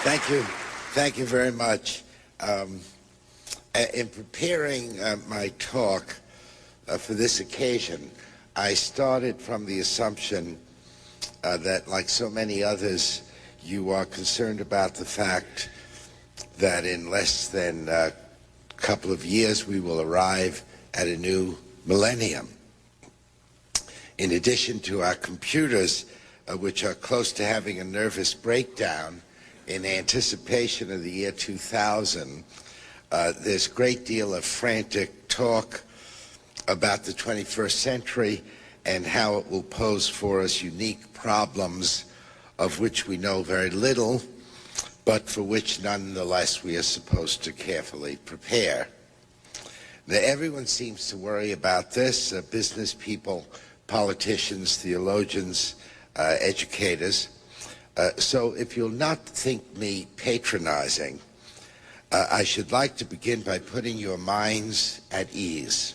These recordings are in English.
Thank you. Thank you very much. In preparing my talk for this occasion, I started from the assumption that, like so many others, you are concerned about the fact that in less than a couple of years we will arrive at a new millennium. In addition to our computers, which are close to having a nervous breakdown in anticipation of the year 2000, there's a great deal of frantic talk about the 21st century and how it will pose for us unique problems of which we know very little, but for which nonetheless we are supposed to carefully prepare. Now, everyone seems to worry about this, business people, politicians, theologians, educators. So if you'll not think me patronizing, I should like to begin by putting your minds at ease.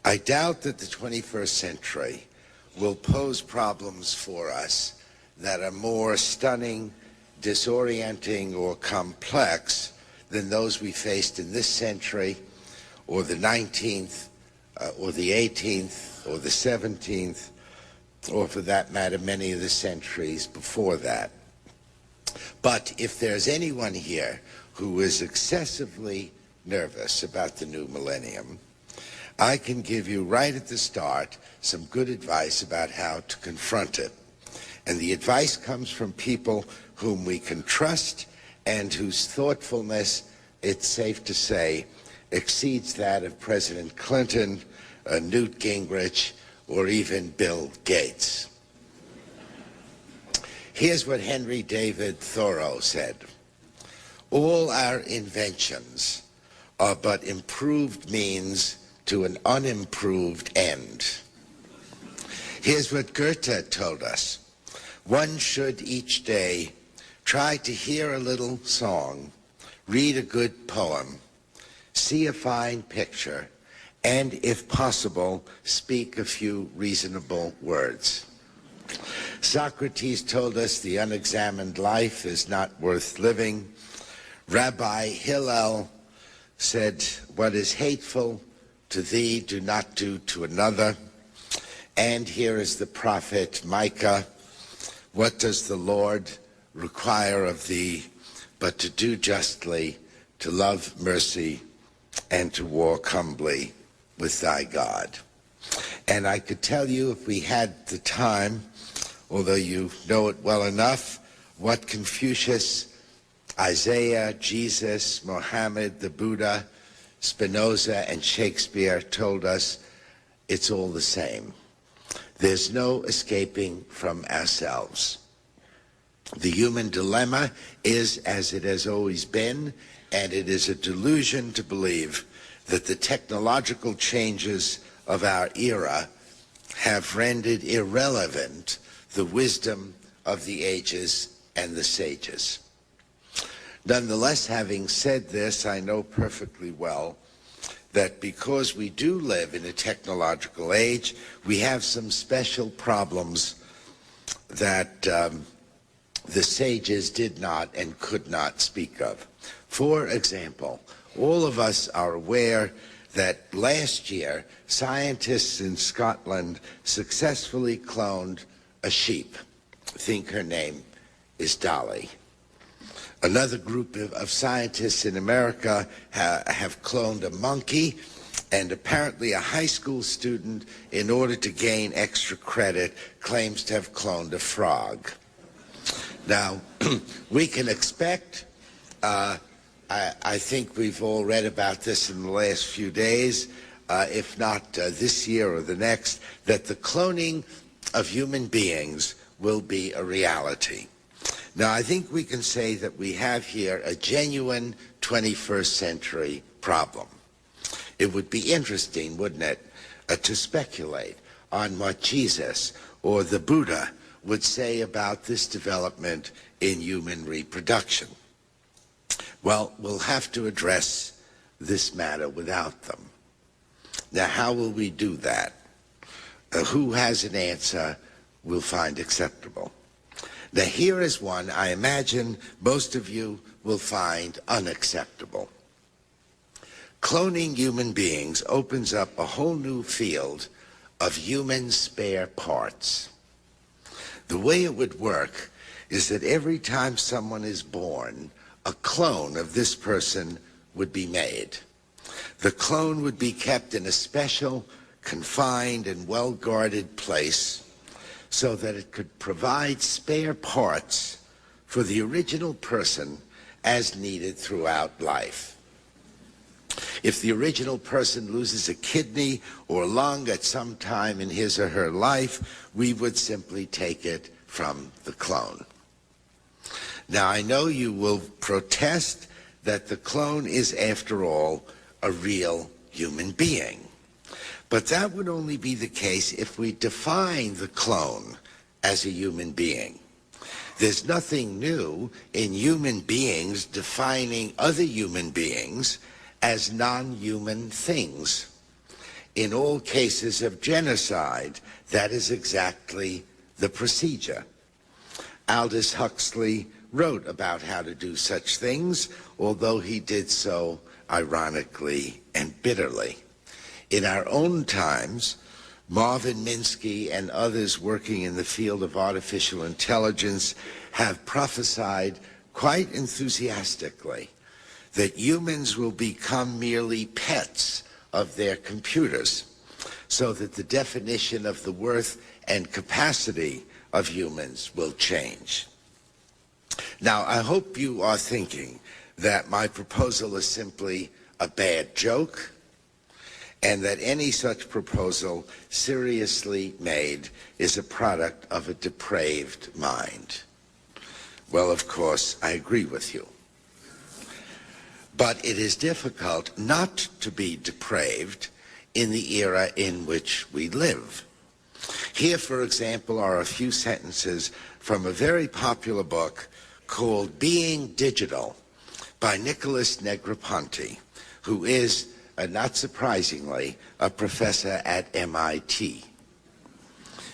I doubt that the 21st century will pose problems for us that are more stunning, disorienting, or complex than those we faced in this century, or the 19th, or the 18th, or the 17th, or for that matter, many of the centuries before that. But if there's anyone here who is excessively nervous about the new millennium, I can give you right at the start some good advice about how to confront it. And the advice comes from people whom we can trust and whose thoughtfulness, it's safe to say, exceeds that of President Clinton, Newt Gingrich, or even Bill Gates. Here's what Henry David Thoreau said: "All our inventions are but improved means to an unimproved end." Here's what Goethe told us: "One should each day try to hear a little song, read a good poem, see a fine picture, and, if possible, speak a few reasonable words." Socrates told us the unexamined life is not worth living. Rabbi Hillel said, "What is hateful to thee, do not do to another." And here is the prophet Micah: "What does the Lord require of thee but to do justly, to love mercy, and to walk humbly with thy God?" And I could tell you, if we had the time, although you know it well enough, what Confucius, Isaiah, Jesus, Mohammed, the Buddha, Spinoza, and Shakespeare told us. It's all the same. There's no escaping from ourselves. The human dilemma is as it has always been, and it is a delusion to believe that the technological changes of our era have rendered irrelevant the wisdom of the ages and the sages. Nonetheless, having said this, I know perfectly well that because we do live in a technological age, we have some special problems that the sages did not and could not speak of. For example, all of us are aware that last year, scientists in Scotland successfully cloned a sheep. I think her name is Dolly. Another group of scientists in America have cloned a monkey, and apparently a high school student, in order to gain extra credit, claims to have cloned a frog. Now, we can expect, I think we've all read about this in the last few days, if not this year or the next, that the cloning of human beings will be a reality. Now, I think we can say that we have here a genuine 21st century problem. It would be interesting, wouldn't it, to speculate on what Jesus or the Buddha would say about this development in human reproduction. Well, we'll have to address this matter without them. Now, how will we do that? Who has an answer we'll find acceptable? Now here is one I imagine most of you will find unacceptable. Cloning human beings opens up a whole new field of human spare parts. The way it would work is that every time someone is born, a clone of this person would be made. The clone would be kept in a special, confined, and well-guarded place so that it could provide spare parts for the original person as needed throughout life. If the original person loses a kidney or lung at some time in his or her life, we would simply take it from the clone. Now, I know you will protest that the clone is, after all, a real human being. But that would only be the case if we define the clone as a human being. There's nothing new in human beings defining other human beings as non-human things. In all cases of genocide, that is exactly the procedure. Aldous Huxley wrote about how to do such things, although he did so ironically and bitterly. In our own times, Marvin Minsky and others working in the field of artificial intelligence have prophesied quite enthusiastically that humans will become merely pets of their computers, so that the definition of the worth and capacity of humans will change. Now, I hope you are thinking that my proposal is simply a bad joke, and that any such proposal seriously made is a product of a depraved mind. Well, of course, I agree with you. But it is difficult not to be depraved in the era in which we live. Here, for example, are a few sentences from a very popular book called Being Digital by Nicholas Negroponte, who is, not surprisingly, a professor at MIT.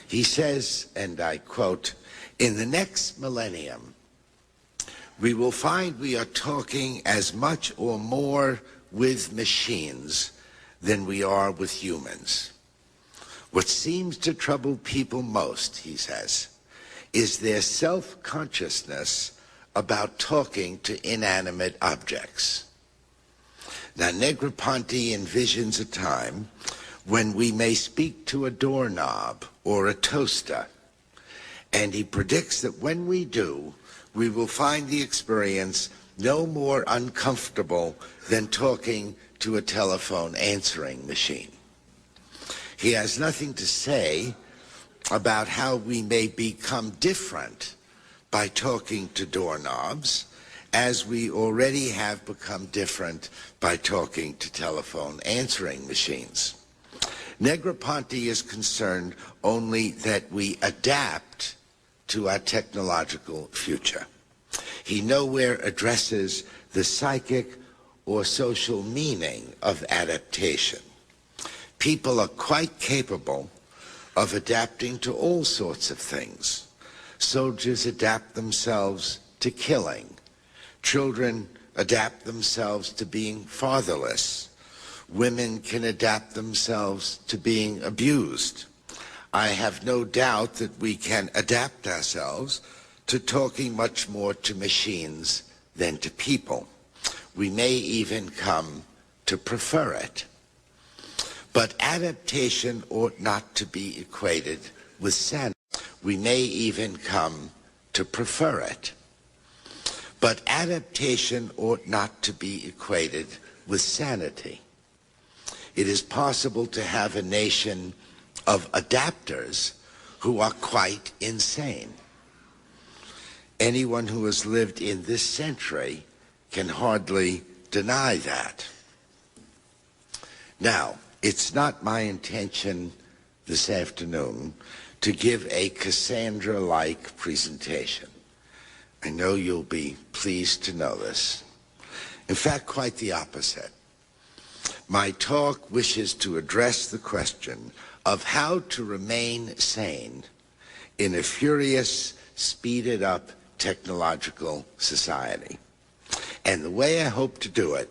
He says, and I quote, "In the next millennium, we will find we are talking as much or more with machines than we are with humans. What seems to trouble people most," he says, "is their self-consciousness about talking to inanimate objects." Now, Negroponte envisions a time when we may speak to a doorknob or a toaster, and he predicts that when we do, we will find the experience no more uncomfortable than talking to a telephone answering machine. He has nothing to say about how we may become different by talking to doorknobs, as we already have become different by talking to telephone answering machines. Negroponte is concerned only that we adapt to our technological future. He nowhere addresses the psychic or social meaning of adaptation. People are quite capable of adapting to all sorts of things. Soldiers adapt themselves to killing. Children adapt themselves to being fatherless. Women can adapt themselves to being abused. I have no doubt that we can adapt ourselves to talking much more to machines than to people. We may even come to prefer it. But adaptation ought not to be equated with sanity. We may even come to prefer it. But adaptation ought not to be equated with sanity. It is possible to have a nation of adapters who are quite insane. Anyone who has lived in this century can hardly deny that. Now, it's not my intention this afternoon to give a Cassandra-like presentation. I know you'll be pleased to know this. In fact, quite the opposite. My talk wishes to address the question of how to remain sane in a furious, speeded up technological society. And the way I hope to do it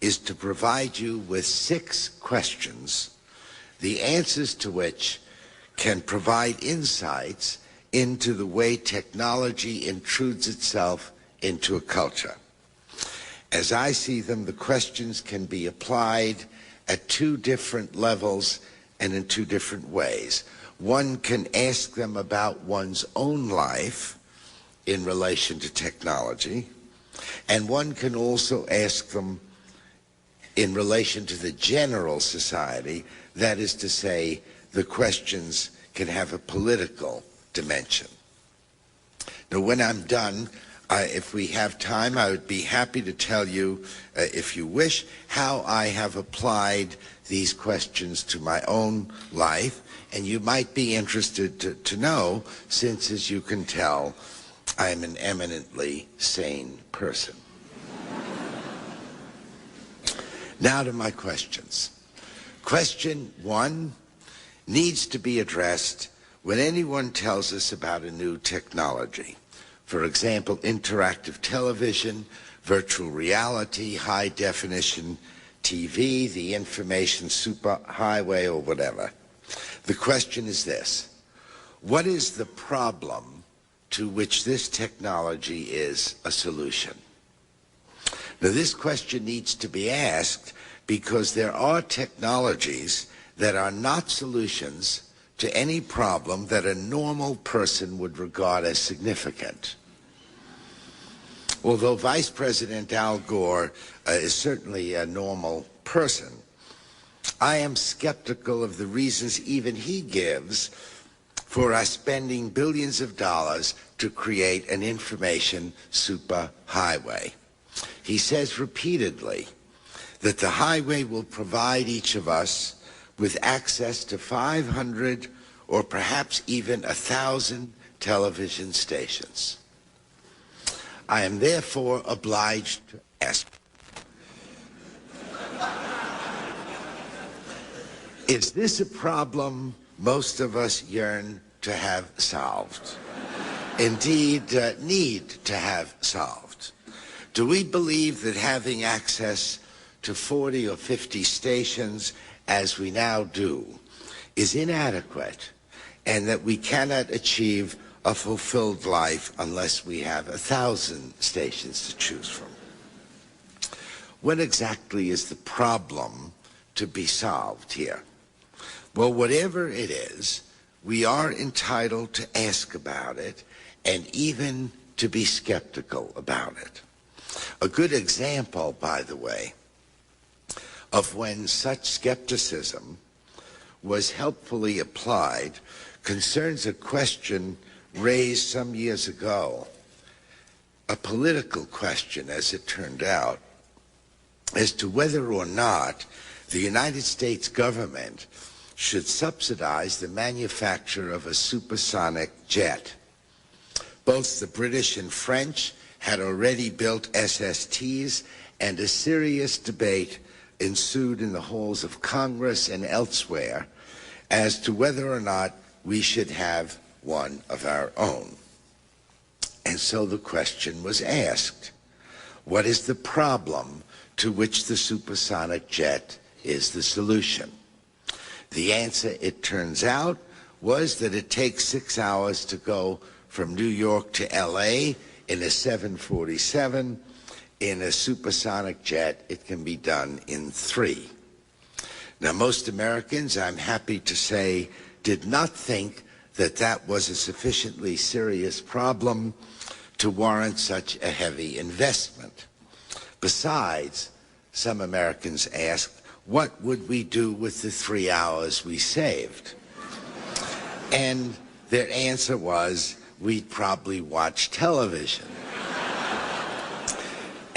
is to provide you with 6 questions, the answers to which can provide insights into the way technology intrudes itself into a culture. As I see them, the questions can be applied at 2 different levels and in 2 different ways. One can ask them about one's own life in relation to technology, and one can also ask them in relation to the general society. That is to say, the questions can have a political dimension. Now, when I'm done, if we have time, I would be happy to tell you, if you wish, how I have applied these questions to my own life, and you might be interested to know, since, as you can tell, I'm an eminently sane person. Now to my questions. Question 1 needs to be addressed when anyone tells us about a new technology. For example, interactive television, virtual reality, high-definition TV, the information superhighway, or whatever. The question is this: what is the problem to which this technology is a solution? Now, this question needs to be asked because there are technologies that are not solutions to any problem that a normal person would regard as significant. Although Vice President Al Gore is certainly a normal person, I am skeptical of the reasons even he gives for us spending billions of dollars to create an information superhighway. He says repeatedly that the highway will provide each of us with access to 500 or perhaps even 1,000 television stations. I am therefore obliged to ask, is this a problem most of us yearn to have solved? Indeed, need to have solved? Do we believe that having access to 40 or 50 stations, as we now do, is inadequate, and that we cannot achieve a fulfilled life unless we have 1,000 stations to choose from? What exactly is the problem to be solved here? Well, whatever it is, we are entitled to ask about it and even to be skeptical about it. A good example, by the way, of when such skepticism was helpfully applied concerns a question raised some years ago, a political question, as it turned out, as to whether or not the United States government should subsidize the manufacture of a supersonic jet. Both the British and French had already built SSTs, and a serious debate ensued in the halls of Congress and elsewhere as to whether or not we should have one of our own. And so the question was asked: what is the problem to which the supersonic jet is the solution? The answer, it turns out, was that it takes 6 hours to go from New York to LA in a 747. In a supersonic jet, it can be done in 3. Now, most Americans, I'm happy to say, did not think that that was a sufficiently serious problem to warrant such a heavy investment. Besides, some Americans asked, what would we do with the 3 hours we saved? And their answer was, we'd probably watch television.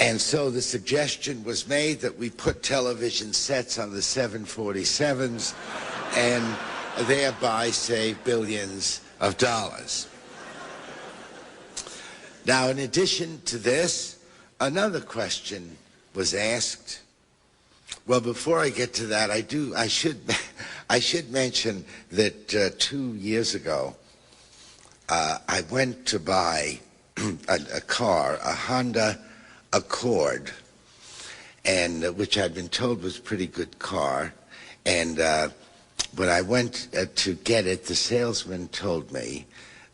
And so the suggestion was made that we put television sets on the 747s and thereby save billions of dollars. Now, in addition to this, another question was asked. Well, before I get to that, I should mention that 2 years ago, I went to buy a car, a Honda Accord, and which I'd been told was a pretty good car. And when I went to get it, the salesman told me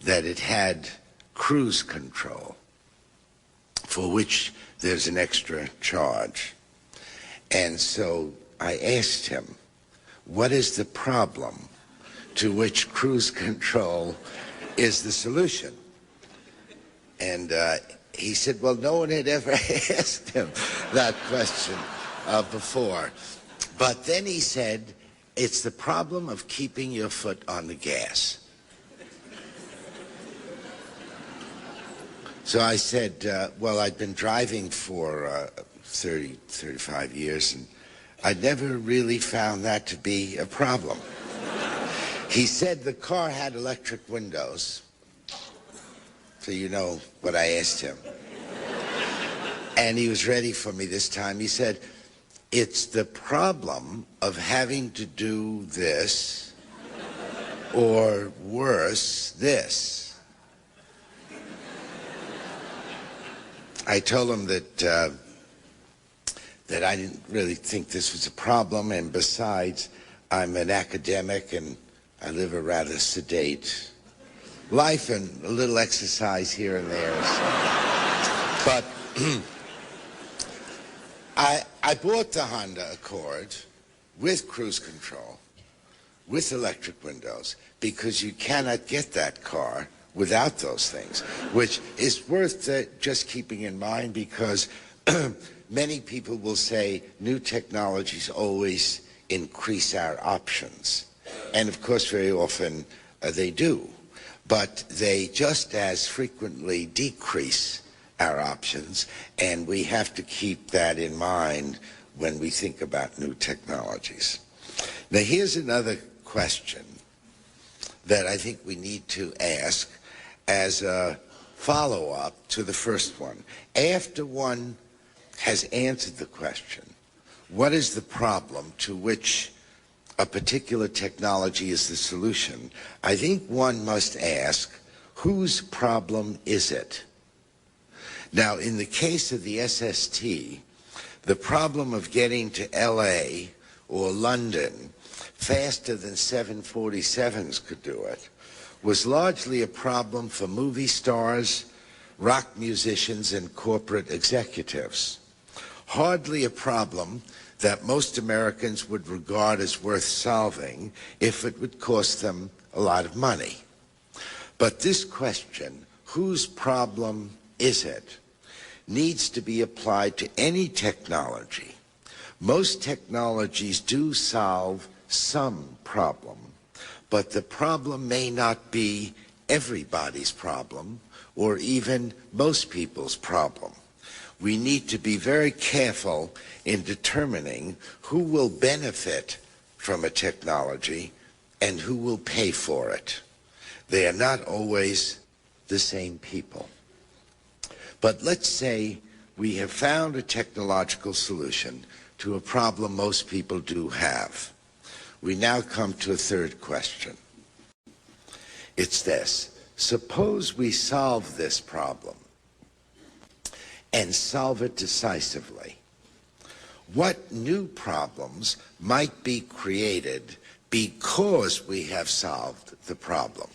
that it had cruise control, for which there's an extra charge. And so I asked him, what is the problem to which cruise control is the solution? And he said, well, no one had ever asked him that question before. But then he said, it's the problem of keeping your foot on the gas. So I said, well, I'd been driving for 35 years, and I never really found that to be a problem. He said the car had electric windows, so you know what I asked him. And he was ready for me this time. He said, it's the problem of having to do this, or worse, this. I told him that I didn't really think this was a problem, and besides, I'm an academic and I live a rather sedate life, and a little exercise here and there. But I bought the Honda Accord with cruise control, with electric windows, because you cannot get that car without those things, which is worth just keeping in mind, because many people will say new technologies always increase our options. And of course, very often they do. But they just as frequently decrease our options, and we have to keep that in mind when we think about new technologies. Now, here's another question that I think we need to ask as a follow-up to the first one. After one has answered the question, what is the problem to which a particular technology is the solution, I think one must ask, whose problem is it? Now, in the case of the SST, the problem of getting to LA or London faster than 747s could do it was largely a problem for movie stars, rock musicians, and corporate executives. Hardly a problem that most Americans would regard as worth solving if it would cost them a lot of money. But this question, whose problem is it, needs to be applied to any technology. Most technologies do solve some problem, but the problem may not be everybody's problem or even most people's problem. We need to be very careful in determining who will benefit from a technology and who will pay for it. They are not always the same people. But let's say we have found a technological solution to a problem most people do have. We now come to a third question. It's this: suppose we solve this problem and solve it decisively. What new problems might be created because we have solved the problem?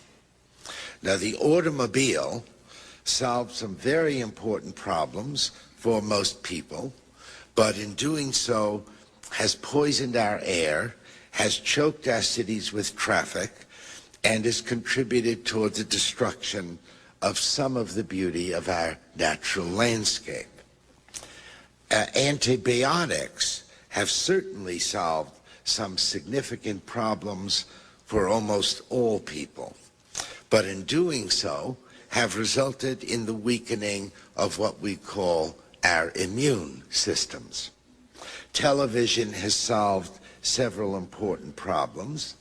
Now, the automobile solved some very important problems for most people, but in doing so has poisoned our air, has choked our cities with traffic, and has contributed toward the destruction of some of the beauty of our natural landscape. Antibiotics have certainly solved some significant problems for almost all people, but in doing so have resulted in the weakening of what we call our immune systems. Television has solved several important problems,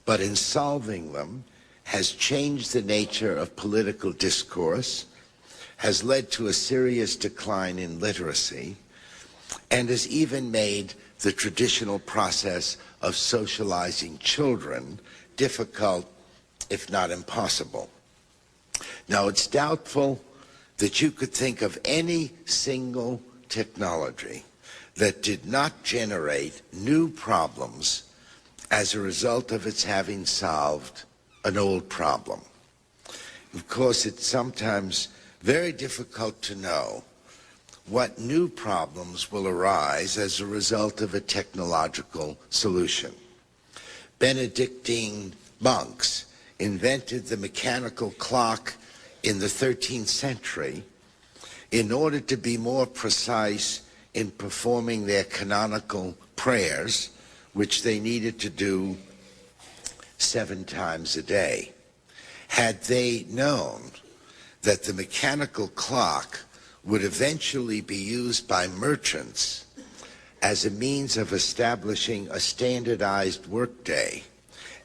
but in solving them has changed the nature of political discourse, has led to a serious decline in literacy, and has even made the traditional process of socializing children difficult, if not impossible. Now, it's doubtful that you could think of any single technology that did not generate new problems as a result of its having solved an old problem. Of course, it's sometimes very difficult to know what new problems will arise as a result of a technological solution. Benedictine monks invented the mechanical clock in the 13th century in order to be more precise in performing their canonical prayers, which they needed to do 7 times a day. Had they known that the mechanical clock would eventually be used by merchants as a means of establishing a standardized workday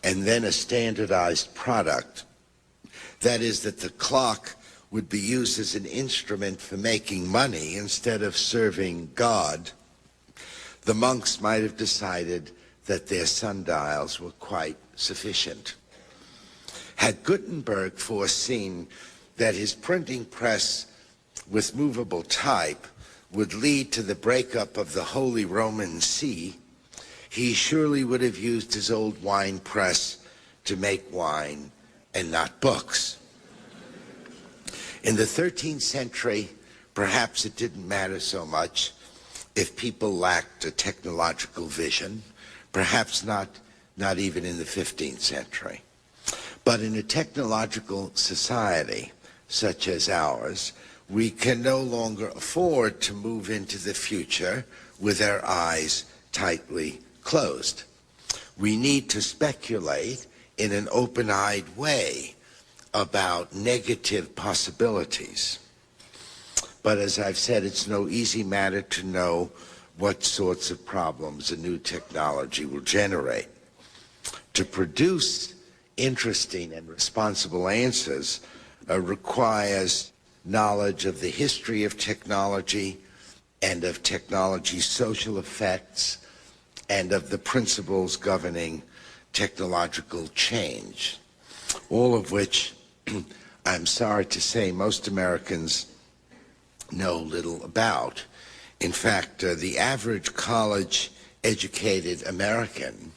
and then a standardized product, that is, that the clock would be used as an instrument for making money instead of serving God, the monks might have decided that their sundials were quite sufficient. Had Gutenberg foreseen that his printing press with movable type would lead to the breakup of the Holy Roman See, he surely would have used his old wine press to make wine and not books. In the 13th century, perhaps it didn't matter so much if people lacked a technological vision, perhaps not even in the 15th century. But in a technological society such as ours, we can no longer afford to move into the future with our eyes tightly closed. We need to speculate in an open-eyed way about negative possibilities. But as I've said, it's no easy matter to know what sorts of problems a new technology will generate. To produce interesting and responsible answers requires knowledge of the history of technology and of technology's social effects and of the principles governing technological change, all of which, I'm sorry to say, most Americans know little about. In fact, the average college-educated American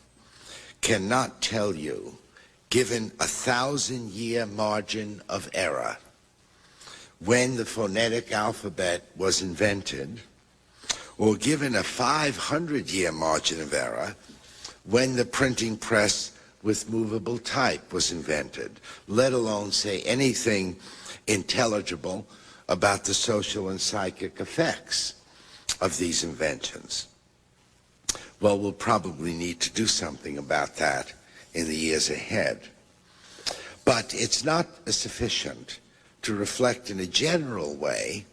cannot tell you, given a 1,000-year margin of error, when the phonetic alphabet was invented, or given a 500-year margin of error, when the printing press with movable type was invented, let alone say anything intelligible about the social and psychic effects of these inventions. Well, we'll probably need to do something about that in the years ahead. But it's not sufficient to reflect in a general way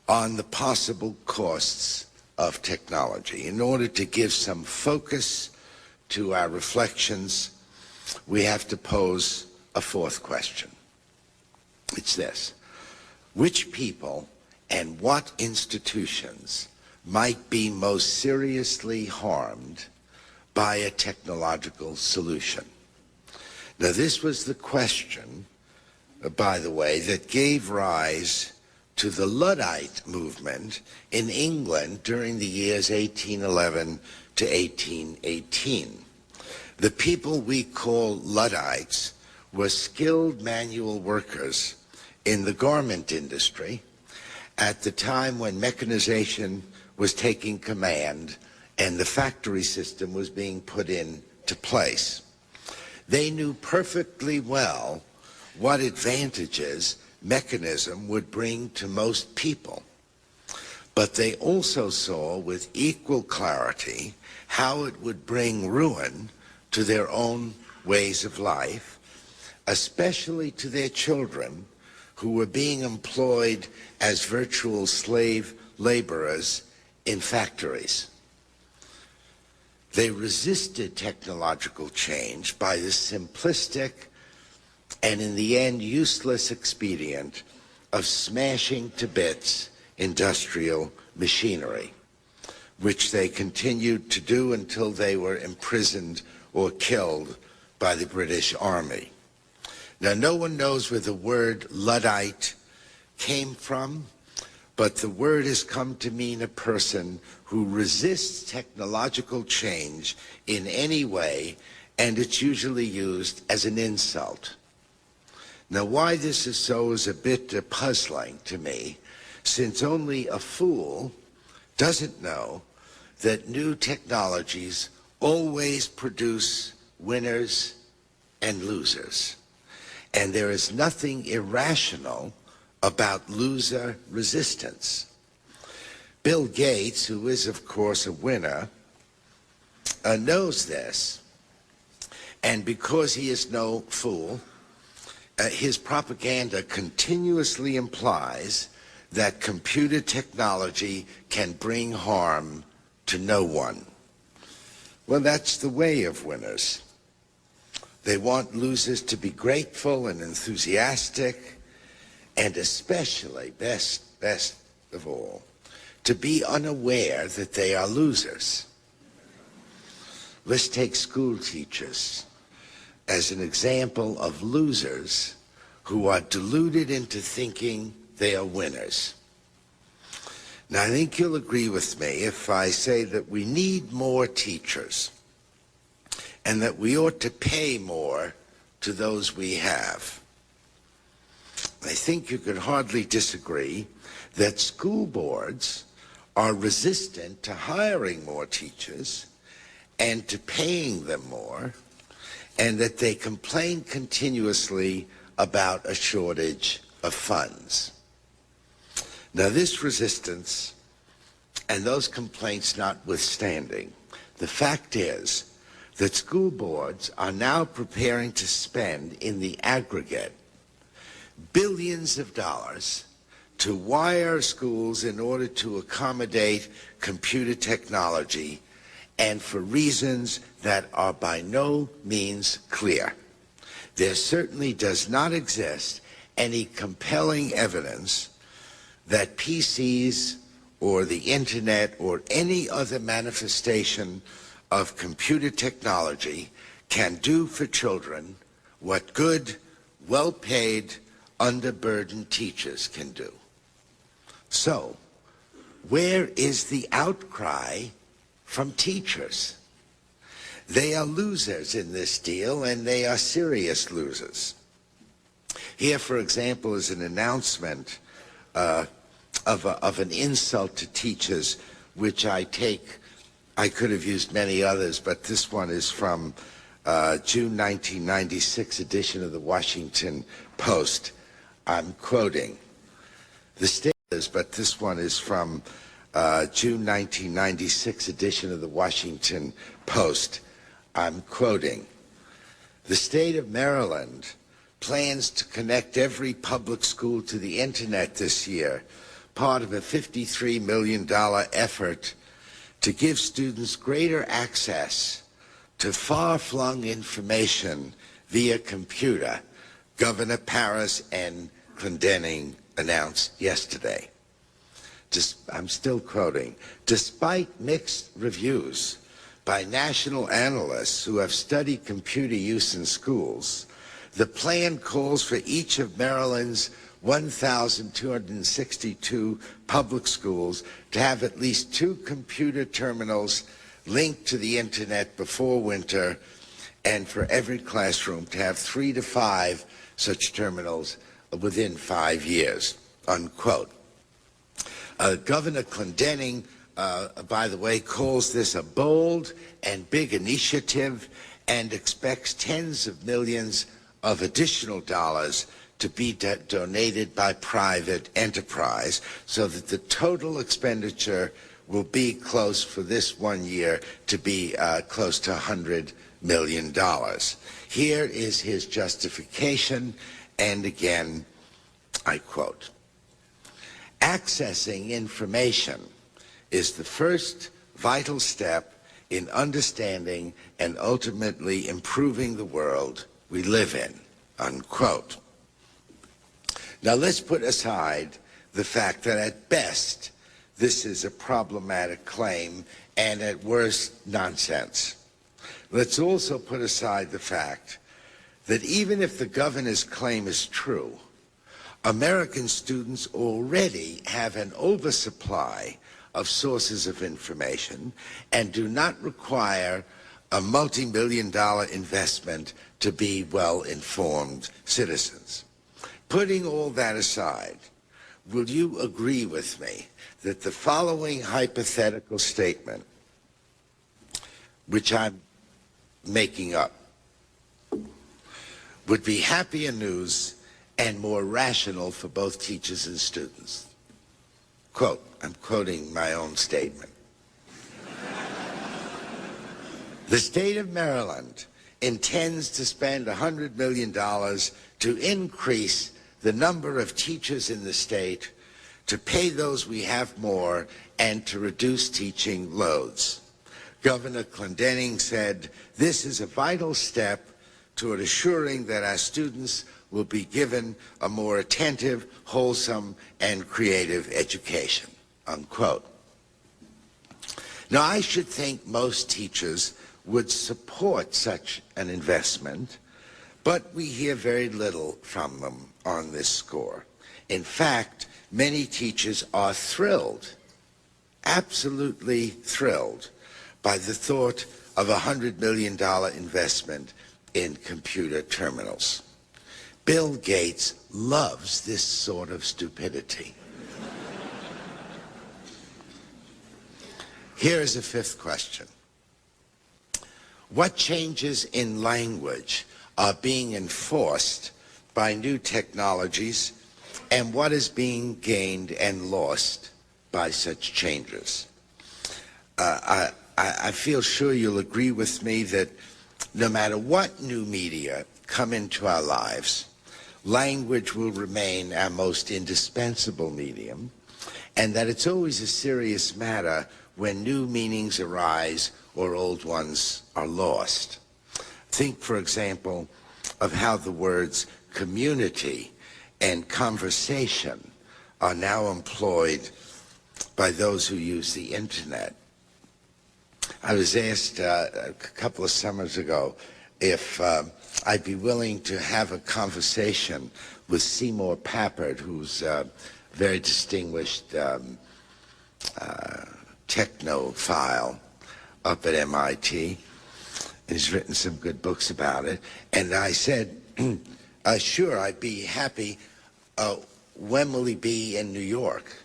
on the possible costs of technology. In order to give some focus to our reflections, we have to pose a fourth question. It's this: which people and what institutions might be most seriously harmed by a technological solution? Now, this was the question, by the way, that gave rise to the Luddite movement in England during the years 1811 to 1818. The people we call Luddites were skilled manual workers in the garment industry at the time when mechanization was taking command and the factory system was being put into place. They knew perfectly well what advantages mechanism would bring to most people, but they also saw with equal clarity how it would bring ruin to their own ways of life, especially to their children who were being employed as virtual slave laborers in factories. They resisted technological change by the simplistic and in the end useless expedient of smashing to bits industrial machinery, which they continued to do until they were imprisoned or killed by the British Army. Now, no one knows where the word Luddite came from, but the word has come to mean a person who resists technological change in any way, and it's usually used as an insult. Now, why this is so is a bit puzzling to me, since only a fool doesn't know that new technologies always produce winners and losers. And there is nothing irrational about loser resistance. Bill Gates, who is, of course, a winner, knows this. And because he is no fool, his propaganda continuously implies that computer technology can bring harm to no one. Well, that's the way of winners. They want losers to be grateful and enthusiastic, and especially, best of all, to be unaware that they are losers. Let's take school teachers as an example of losers who are deluded into thinking they are winners. Now, I think you'll agree with me if I say that we need more teachers and that we ought to pay more to those we have. I think you could hardly disagree that school boards are resistant to hiring more teachers and to paying them more, and that they complain continuously about a shortage of funds. Now, this resistance and those complaints notwithstanding, the fact is that school boards are now preparing to spend in the aggregate billions of dollars to wire schools in order to accommodate computer technology, and for reasons that are by no means clear. There certainly does not exist any compelling evidence that PCs or the internet or any other manifestation of computer technology can do for children what good, well-paid, underburdened teachers can do. So, where is the outcry from teachers? They are losers in this deal, and they are serious losers. Here, for example, is an announcement of an insult to teachers, which I could have used many others, but this one is from June 1996 edition of the Washington Post. I'm quoting. The state is, but this one is from June 1996 edition of the Washington Post. I'm quoting. The state of Maryland plans to connect every public school to the internet this year, part of a $53 million effort to give students greater access to far-flung information via computer, Governor Paris and Clendening announced yesterday. I'm still quoting. Despite mixed reviews by national analysts who have studied computer use in schools, the plan calls for each of Maryland's 1,262 public schools to have at least 2 computer terminals linked to the internet before winter, and for every classroom to have 3 to 5 such terminals within 5 years, unquote. Governor Clendening, by the way, calls this a bold and big initiative and expects tens of millions of additional dollars to be donated by private enterprise, so that the total expenditure will be close for this 1 year to be close to $100 million. Here is his justification, and again, I quote, "Accessing information is the first vital step in understanding and ultimately improving the world we live in," unquote. Now, let's put aside the fact that at best this is a problematic claim and at worst nonsense. Let's also put aside the fact that even if the governor's claim is true, American students already have an oversupply of sources of information and do not require a multi-million-dollar investment to be well-informed citizens. Putting all that aside, will you agree with me that the following hypothetical statement, which I'm making up, would be happier news and more rational for both teachers and students? Quote, I'm quoting my own statement. The state of Maryland intends to spend $100 million to increase the number of teachers in the state, to pay those we have more, and to reduce teaching loads. Governor Clendening said, this is a vital step toward assuring that our students will be given a more attentive, wholesome, and creative education, unquote. Now, I should think most teachers would support such an investment, but we hear very little from them on this score. In fact, many teachers are thrilled, absolutely thrilled, by the thought of a $100 million investment in computer terminals. Bill Gates loves this sort of stupidity. Here is a fifth question. What changes in language are being enforced by new technologies, and what is being gained and lost by such changes? I feel sure you'll agree with me that no matter what new media come into our lives, language will remain our most indispensable medium, and that it's always a serious matter when new meanings arise or old ones are lost. Think, for example, of how the words community and conversation are now employed by those who use the internet. I was asked a couple of summers ago if I'd be willing to have a conversation with Seymour Papert, who's a very distinguished technophile up at MIT, and he's written some good books about it. And I said, sure, I'd be happy. When will he be in New York?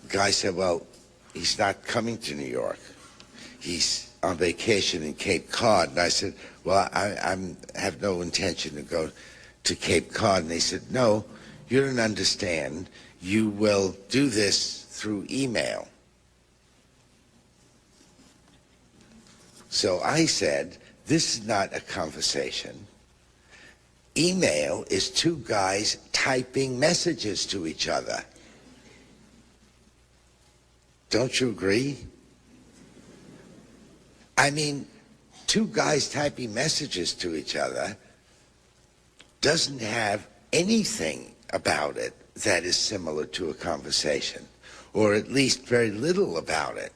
The guy said, well, he's not coming to New York. He's on vacation in Cape Cod. And I said, well, I have no intention to go to Cape Cod. And they said, no, you don't understand. You will do this through email. So I said, this is not a conversation. Email is two guys typing messages to each other. Don't you agree? I mean, two guys typing messages to each other doesn't have anything about it that is similar to a conversation, or at least very little about it.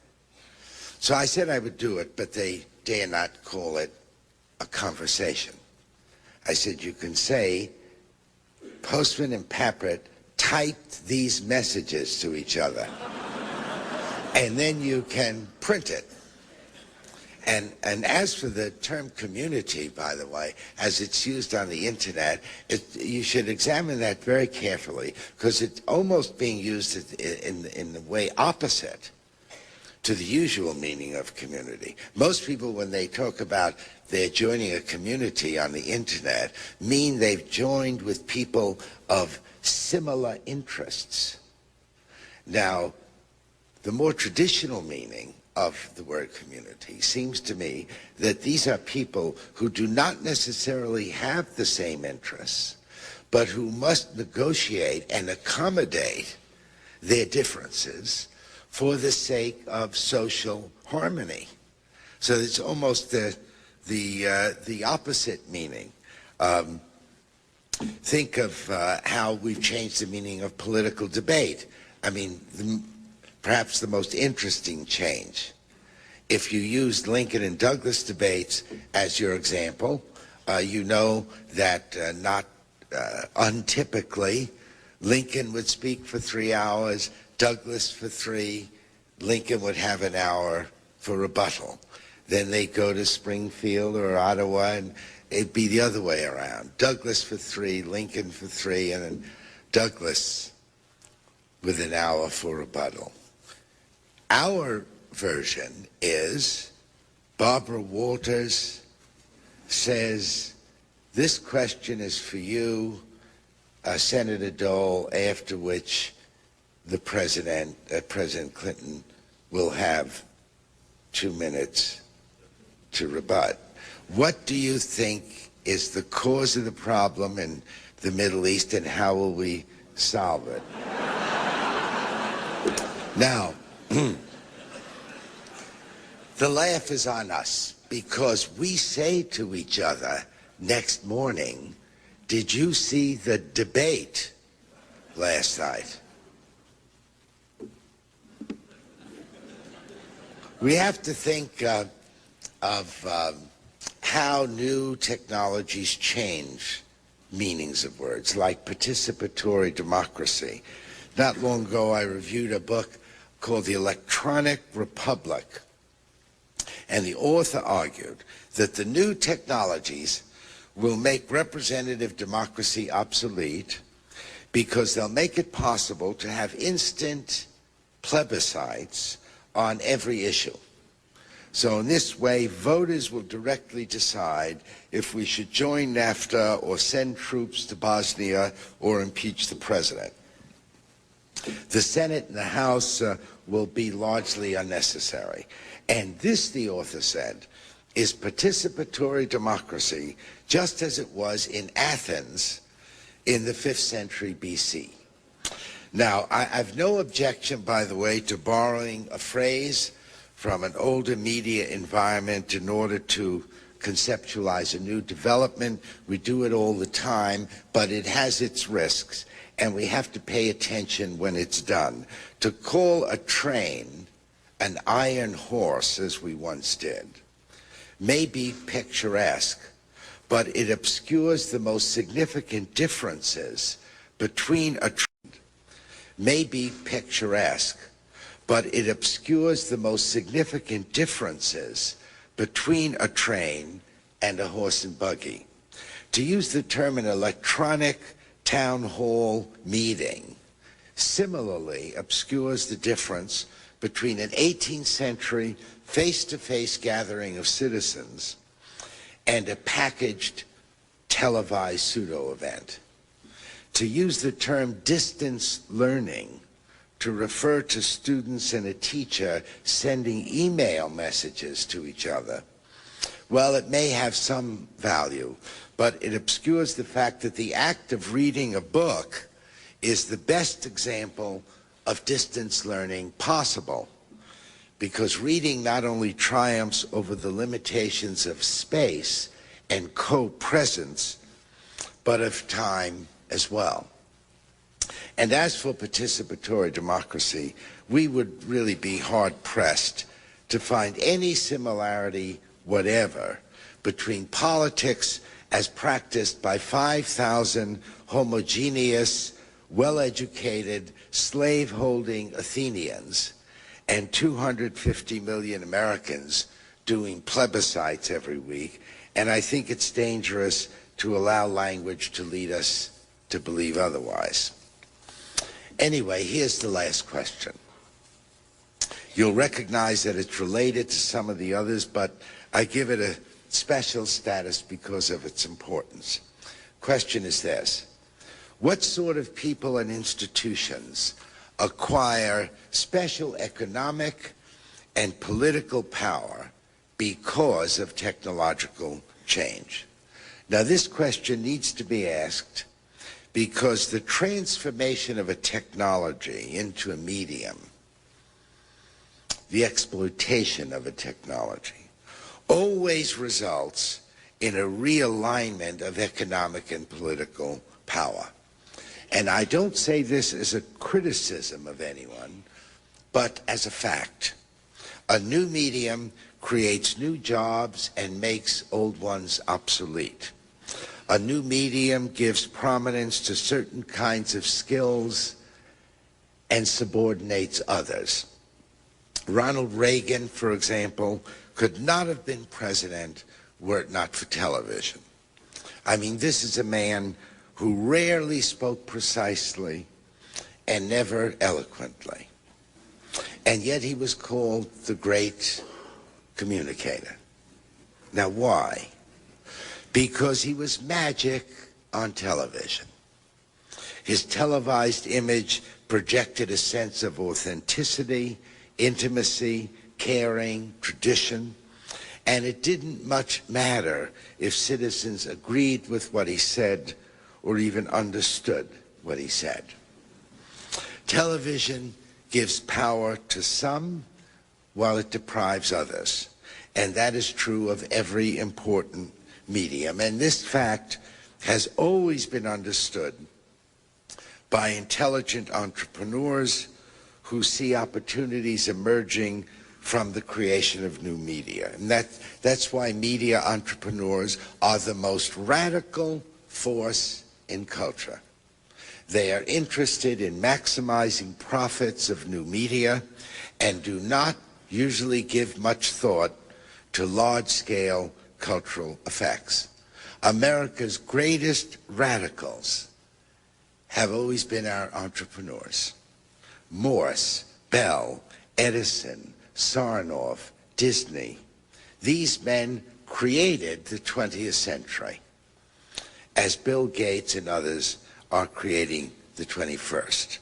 So I said I would do it, but they dare not call it a conversation. I said, you can say, Postman and Papert typed these messages to each other, and then you can print it. And as for the term community, by the way, as it's used on the internet, you should examine that very carefully, because it's almost being used in the way opposite to the usual meaning of community. Most people, when they talk about they're joining a community on the internet, mean they've joined with people of similar interests. Now, the more traditional meaning of the word community seems to me that these are people who do not necessarily have the same interests, but who must negotiate and accommodate their differences for the sake of social harmony. So it's almost the opposite meaning. Think of how we've changed the meaning of political debate. I mean, perhaps the most interesting change. If you used Lincoln and Douglas debates as your example, You know that not untypically, Lincoln would speak for 3 hours, Douglas for 3, Lincoln would have an hour for rebuttal. Then they'd go to Springfield or Ottawa, and it'd be the other way around. Douglas for 3, Lincoln for 3, and then Douglas with an hour for rebuttal. Our version is Barbara Walters says, this question is for you, Senator Dole, after which the President Clinton, will have 2 minutes to rebut. What do you think is the cause of the problem in the Middle East, and how will we solve it? Now, the laugh is on us, because we say to each other next morning, did you see the debate last night? We have to think of how new technologies change meanings of words, like participatory democracy. Not long ago, I reviewed a book called The Electronic Republic, and the author argued that the new technologies will make representative democracy obsolete because they'll make it possible to have instant plebiscites on every issue. So in this way, voters will directly decide if we should join NAFTA or send troops to Bosnia or impeach the president. The Senate and the House will be largely unnecessary. And this, the author said, is participatory democracy, just as it was in Athens in the 5th century BC. Now, I've no objection, by the way, to borrowing a phrase from an older media environment in order to conceptualize a new development. We do it all the time, but it has its risks, and we have to pay attention when it's done. To call a train an iron horse, as we once did, may be picturesque, but it obscures the most significant differences between a train. May be picturesque, but it obscures the most significant differences between a train and a horse and buggy. To use the term an electronic town hall meeting similarly obscures the difference between an 18th century face-to-face gathering of citizens and a packaged televised pseudo-event. To use the term distance learning to refer to students and a teacher sending email messages to each other, well, it may have some value, but it obscures the fact that the act of reading a book is the best example of distance learning possible, because reading not only triumphs over the limitations of space and co-presence, but of time as well. And as for participatory democracy, we would really be hard-pressed to find any similarity whatever between politics as practiced by 5,000 homogeneous, well-educated, slave-holding Athenians and 250 million Americans doing plebiscites every week. And I think it's dangerous to allow language to lead us to believe otherwise. Anyway, here's the last question. You'll recognize that it's related to some of the others, but I give it a special status because of its importance. Question is this: what sort of people and institutions acquire special economic and political power because of technological change? Now, this question needs to be asked because the transformation of a technology into a medium, the exploitation of a technology, always results in a realignment of economic and political power. And I don't say this as a criticism of anyone, but as a fact. A new medium creates new jobs and makes old ones obsolete. A new medium gives prominence to certain kinds of skills and subordinates others. Ronald Reagan, for example, could not have been president were it not for television. I mean, this is a man who rarely spoke precisely and never eloquently. And yet he was called the great communicator. Now, why? Because he was magic on television. His televised image projected a sense of authenticity, intimacy, caring, tradition, and it didn't much matter if citizens agreed with what he said or even understood what he said. Television gives power to some while it deprives others, and that is true of every important medium. And this fact has always been understood by intelligent entrepreneurs who see opportunities emerging from the creation of new media. And that's why media entrepreneurs are the most radical force in culture. They are interested in maximizing profits of new media and do not usually give much thought to large-scale cultural effects. America's greatest radicals have always been our entrepreneurs. Morse, Bell, Edison, Sarnoff, Disney. These men created the 20th century, as Bill Gates and others are creating the 21st.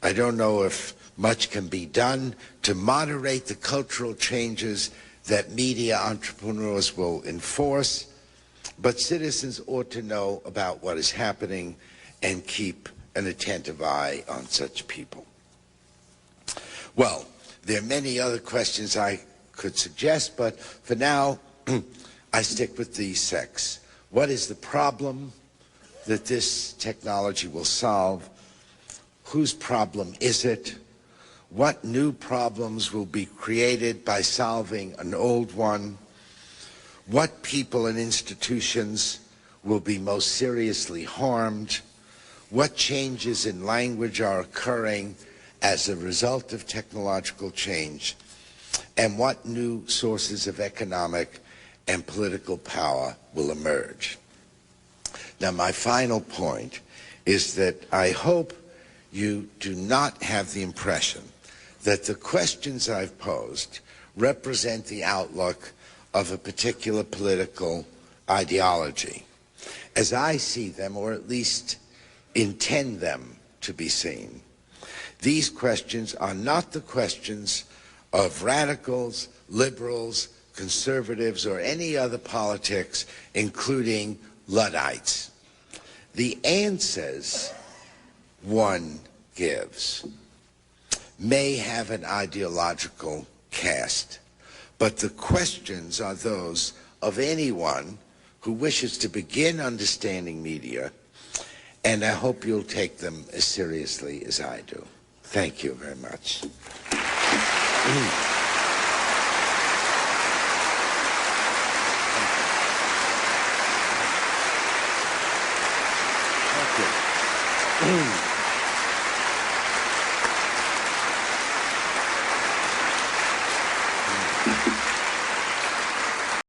I don't know if much can be done to moderate the cultural changes that media entrepreneurs will enforce, but citizens ought to know about what is happening and keep an attentive eye on such people. Well, there are many other questions I could suggest, but for now, I stick with these six. What is the problem that this technology will solve? Whose problem is it? What new problems will be created by solving an old one? What people and institutions will be most seriously harmed? What changes in language are occurring as a result of technological change? And what new sources of economic and political power will emerge? Now, my final point is that I hope you do not have the impression that the questions I've posed represent the outlook of a particular political ideology, as I see them, or at least intend them to be seen. These questions are not the questions of radicals, liberals, conservatives, or any other politics, including Luddites. The answers one gives may have an ideological cast, but the questions are those of anyone who wishes to begin understanding media, and I hope you'll take them as seriously as I do. Thank you very much. Thank you.